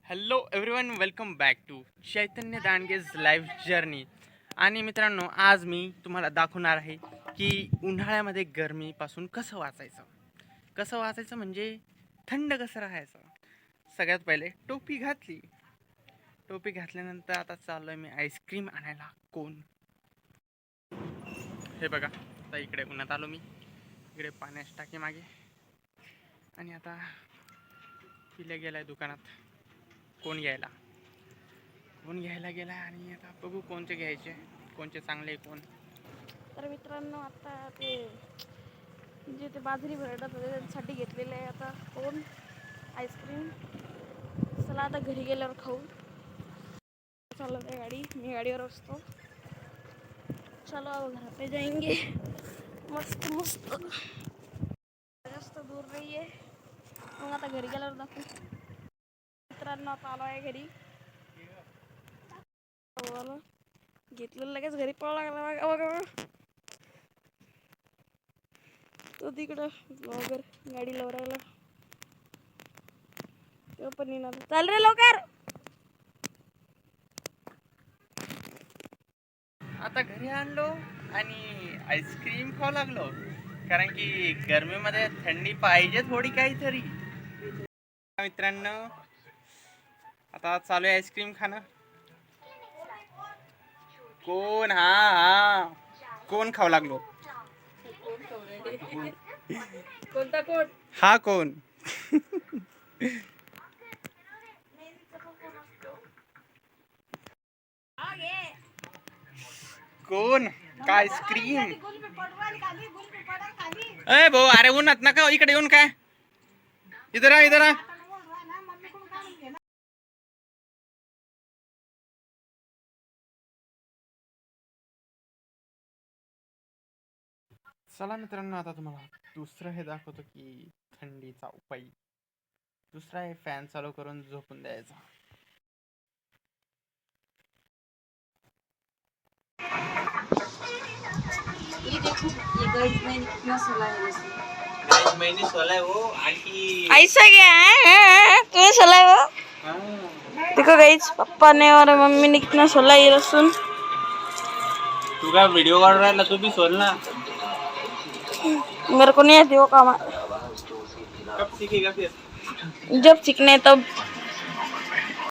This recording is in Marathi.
Hello everyone, welcome back to Chaitanya Dandge's life journey. आणि मित्रांनो, आज मी तुम्हाला दाखवणार आहे की उन्हाळ्यामध्ये गरमीपासून कसं वाचायचं म्हणजे थंड कसं राहायचं. सगळ्यात पहिले टोपी घातली. टोपी घातल्यानंतर आता चाललो आहे मी आईस्क्रीम आणायला. कोण हे बघा, आता इकडे उन्हात आलो मी. इकडे पाण्याची टाकी मागे. आणि आता पिल्या गेलाय दुकानात. कोण घ्यायला गेला आणि आता बघू कोणते घ्यायचे, कोणते चांगले कोण. तर मित्रांनो, आता ते ते बाजरी भरडत होते त्यासाठी घेतलेलं आहे आता कोण आईस्क्रीम. चला आता घरी गेल्यावर खाऊ. चालत आहे गाडी, मी गाडीवर असतो. चलो अब घर पे जाएंगे. मस्त मस्त, जास्त दूर नाही आहे. मग आता घरी गेल्यावर दाखवू. मित्रांनो, आता आलो आहे घरी. घेतलेलं लगेच घरी पळायला लागला. बघा तो तिकडं ब्लॉगर गाडी लवरायला. तो पण येणार. चाल रे लवकर. आता घरी आणलो आणि आईस्क्रीम खाऊ लागलो, कारण की गरमीमध्ये थंडी पाहिजे थोडी काहीतरी. मित्रांनो, आता चालू आहे आईस्क्रीम खाणं. कोण कोण खाऊ लागलो. कोणता कोण? हा कोण? कोण का आईस्क्रीम? अरे भाऊ, अरे उन्हात नका इकडे येऊन. काय इधर आ. चला मित्रांनो, आता तुम्हाला दुसरं हे दाखवतो की थंडीचा उपाय. दुसरा आहे फॅन चालू करून झोपून द्यायचा. मैंने सोला है वो आंटी. ऐसा क्या है? तुम्हें सोला है वो? देखो गाइस, पापा ने और मम्मी ने कितना सोला ये लहसुन. तू काय वीडियो काढ रहा है? तू भी सोल ना. मेरे को नहीं आती वो काम. कब सीखेगा फिर? जब सीखने तब.